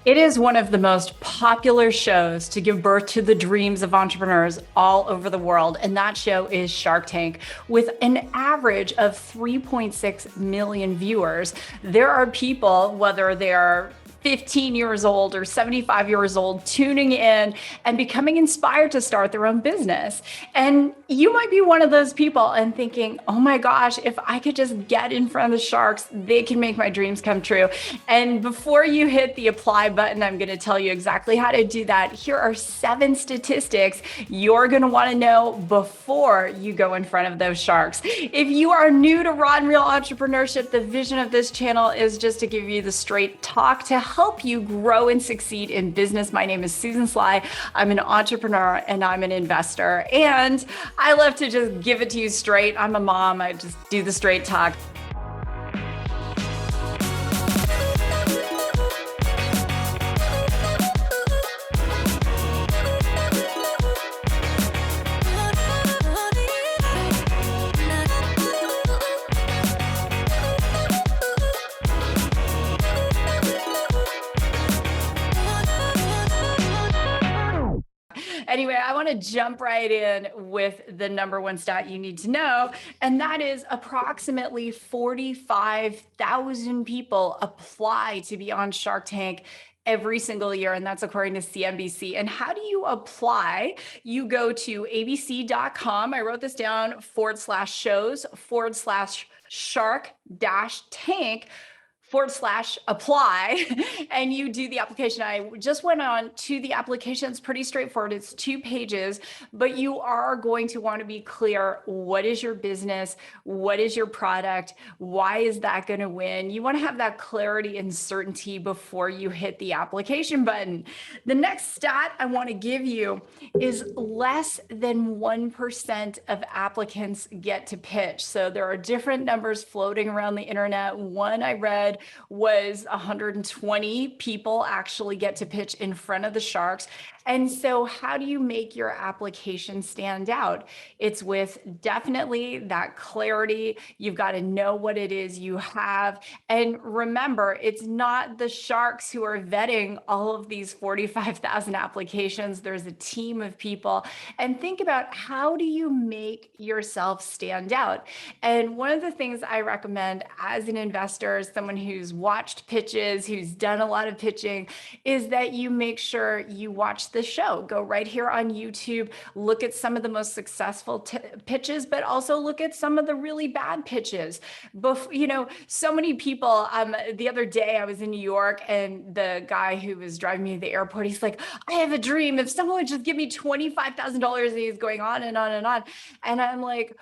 It is one of the most popular shows to give birth to the dreams of entrepreneurs all over the world. And that show is Shark Tank. With an average of 3.6 million viewers, there are people, whether they're 15 years old or 75 years old, tuning in and becoming inspired to start their own business. And you might be one of those people and thinking, oh my gosh, if I could just get in front of the sharks, they can make my dreams come true. And before you hit the apply button, I'm going to tell you exactly how to do that. Here are 7 statistics you're going to want to know before you go in front of those sharks. If you are new to Raw and Real Entrepreneurship, the vision of this channel is just to give you the straight talk to help you grow and succeed in business. My name is Susan Sly. I'm an entrepreneur and I'm an investor. And I love to just give it to you straight. I'm a mom. I just do the straight talk. Anyway, I want to jump right in with the number one stat you need to know, and that is approximately 45,000 people apply to be on Shark Tank every single year, and that's according to CNBC. And how do you apply? You go to abc.com. I wrote this down /shows/shark-tank/apply and you do the application. I just went on to the application. It's pretty straightforward. It's 2 pages, but you are going to want to be clear. What is your business? What is your product? Why is that going to win? You want to have that clarity and certainty before you hit the application button. The next stat I want to give you is less than 1% of applicants get to pitch. So there are different numbers floating around the internet. One I read was 120 people actually get to pitch in front of the sharks. And so how do you make your application stand out? It's with definitely that clarity. You've got to know what it is you have. And remember, it's not the sharks who are vetting all of these 45,000 applications. There's a team of people. And think about, how do you make yourself stand out? And one of the things I recommend as an investor, someone who's watched pitches, who's done a lot of pitching, is that you make sure you watch the show. Go right here on YouTube, look at some of the most successful pitches, but also look at some of the really bad pitches. So many people, the other day I was in New York and the guy who was driving me to the airport, he's like, I have a dream. If someone would just give me $25,000, and he's going on and on and on. And I'm like,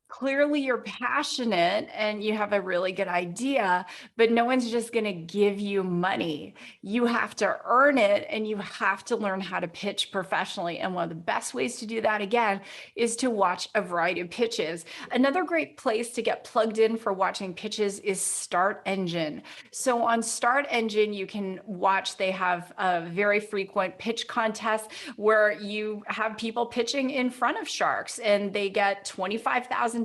clearly you're passionate and you have a really good idea, but no one's just going to give you money. You have to earn it and you have to learn how to pitch professionally. And one of the best ways to do that, again, is to watch a variety of pitches. Another great place to get plugged in for watching pitches is Start Engine. So on Start Engine, you can watch, they have a very frequent pitch contest where you have people pitching in front of sharks and they get $25,000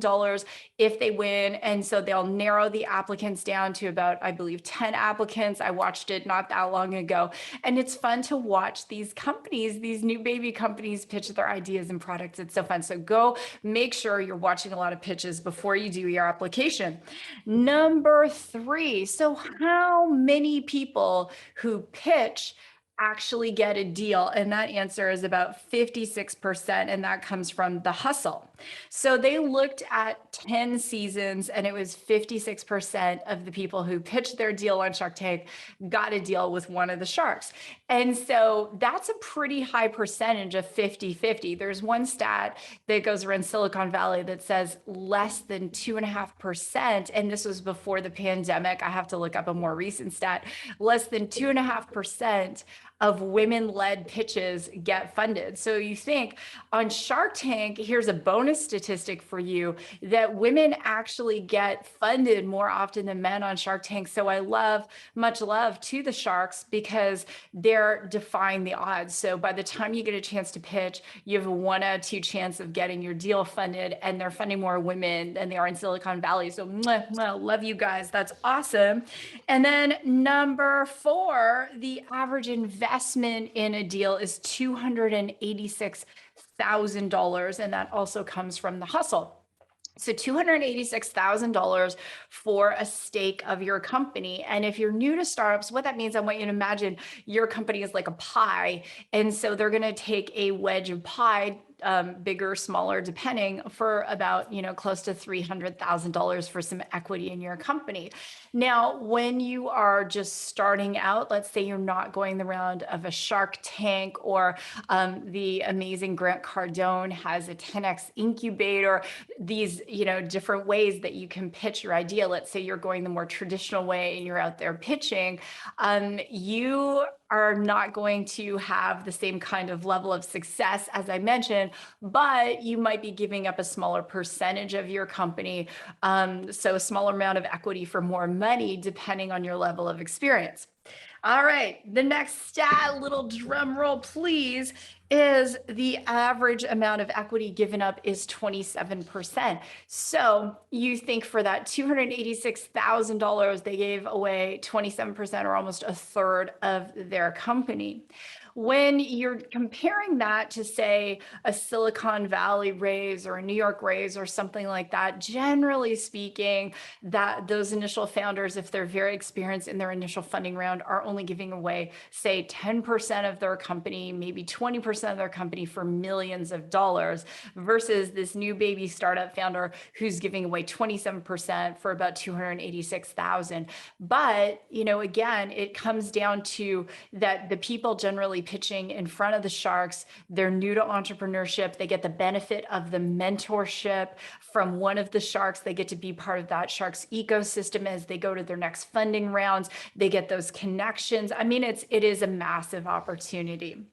if they win. And so they'll narrow the applicants down to about, I believe, 10 applicants. I watched it not that long ago. And it's fun to watch these companies, these new baby companies, pitch their ideas and products. It's so fun. So go make sure you're watching a lot of pitches before you do your application. Number 3. So how many people who pitch actually get a deal? And that answer is about 56%, and that comes from The Hustle. So they looked at 10 seasons, and it was 56% of the people who pitched their deal on Shark Tank got a deal with one of the sharks. And so that's a pretty high percentage of 50-50. There's one stat that goes around Silicon Valley that says less than 2.5%, and this was before the pandemic. I have to look up a more recent stat. Less than 2.5% of women-led pitches get funded. So you think on Shark Tank, here's a bonus statistic for you, that women actually get funded more often than men on Shark Tank. So much love to the sharks, because they're defying the odds. So by the time you get a chance to pitch, you have a 1 out of 2 chance of getting your deal funded, and they're funding more women than they are in Silicon Valley. So love you guys. That's awesome. And then number 4, the average investment in a deal is $286,000. And that also comes from the hustle. So $286,000 for a stake of your company. And if you're new to startups, what that means, I want you to imagine your company is like a pie. And so they're going to take a wedge of pie, bigger, smaller, depending, for about, close to $300,000 for some equity in your company. Now, when you are just starting out, let's say you're not going the round of a Shark Tank, or the amazing Grant Cardone has a 10X incubator, these, different ways that you can pitch your idea. Let's say you're going the more traditional way and you're out there pitching, you are not going to have the same kind of level of success, as I mentioned, but you might be giving up a smaller percentage of your company. So a smaller amount of equity for more money, depending on your level of experience. All right, the next stat, little drum roll, please, is the average amount of equity given up is 27%. So you think for that $286,000, they gave away 27%, or almost a third of their company. When you're comparing that to, say, a Silicon Valley raise or a New York raise or something like that, generally speaking, that those initial founders, if they're very experienced in their initial funding round, are only giving away, say, 10% of their company, maybe 20% of their company, for millions of dollars, versus this new baby startup founder who's giving away 27% for about 286,000. But, again, it comes down to that the people generally pitching in front of the sharks, they're new to entrepreneurship. They get the benefit of the mentorship from one of the sharks. They get to be part of that shark's ecosystem as they go to their next funding rounds. They get those connections. I mean, it is a massive opportunity.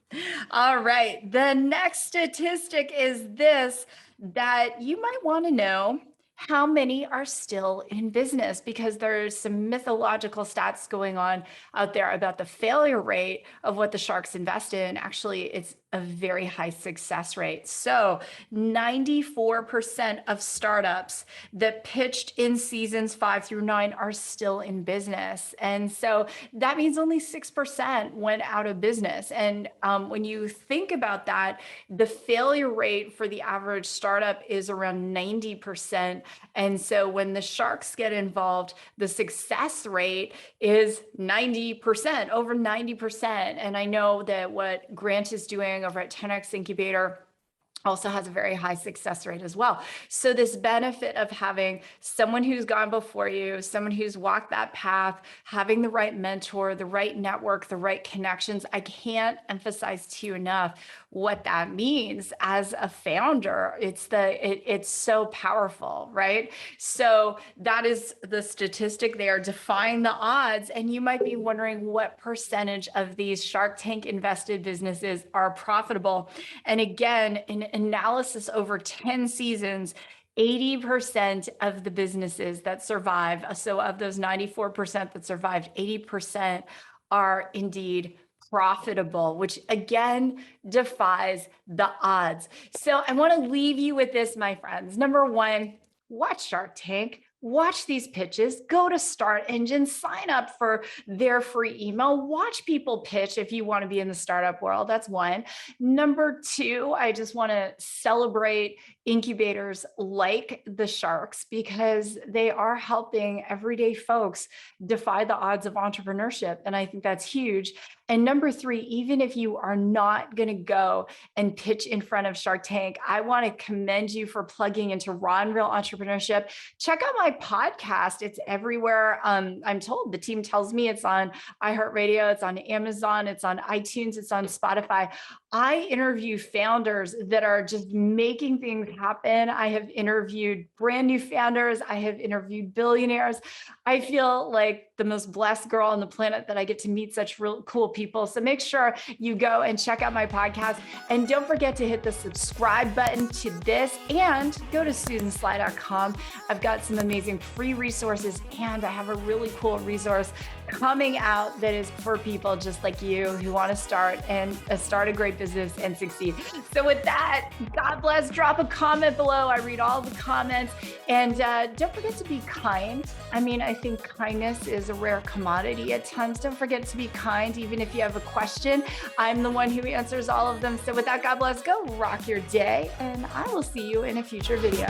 All right. The next statistic is this, that you might want to know: how many are still in business? Because there's some mythological stats going on out there about the failure rate of what the sharks invest in. Actually, it's a very high success rate. So 94% of startups that pitched in seasons 5 through 9 are still in business. And so that means only 6% went out of business. And when you think about that, the failure rate for the average startup is around 90%. And so when the sharks get involved, the success rate is 90%, over 90%. And I know that what Grant is doing over at 10X Incubator also has a very high success rate as well. So this benefit of having someone who's gone before you, someone who's walked that path, having the right mentor, the right network, the right connections, I can't emphasize to you enough what that means as a founder. It's so powerful, right? So that is the statistic. They are defying the odds. And you might be wondering what percentage of these Shark Tank invested businesses are profitable. And again, in analysis over 10 seasons, 80% of the businesses that survive, so of those 94% that survived, 80% are indeed profitable, which again defies the odds. So I want to leave you with this, my friends. Number 1, watch Shark Tank. Watch these pitches, go to Start Engine, sign up for their free email, watch people pitch if you want to be in the startup world. That's 1. Number 2, I just want to celebrate incubators like the sharks, because they are helping everyday folks defy the odds of entrepreneurship. And I think that's huge. And number 3, even if you are not going to go and pitch in front of Shark Tank, I want to commend you for plugging into Raw and Real Entrepreneurship. Check out my podcast. It's everywhere. I'm told, the team tells me it's on iHeartRadio, it's on Amazon, it's on iTunes, it's on Spotify. I interview founders that are just making things happen. I have interviewed brand new founders. I have interviewed billionaires. I feel like the most blessed girl on the planet that I get to meet such real cool people. people. So make sure you go and check out my podcast. And don't forget to hit the subscribe button to this and go to susanslye.com. I've got some amazing free resources, and I have a really cool resource coming out that is for people just like you who want to start a great business and succeed. So with that, God bless. Drop a comment below. I read all the comments, and don't forget to be kind. I mean, I think kindness is a rare commodity at times. Don't forget to be kind, even if you have a question. I'm the one who answers all of them. So with that, God bless. Go rock your day, and I will see you in a future video.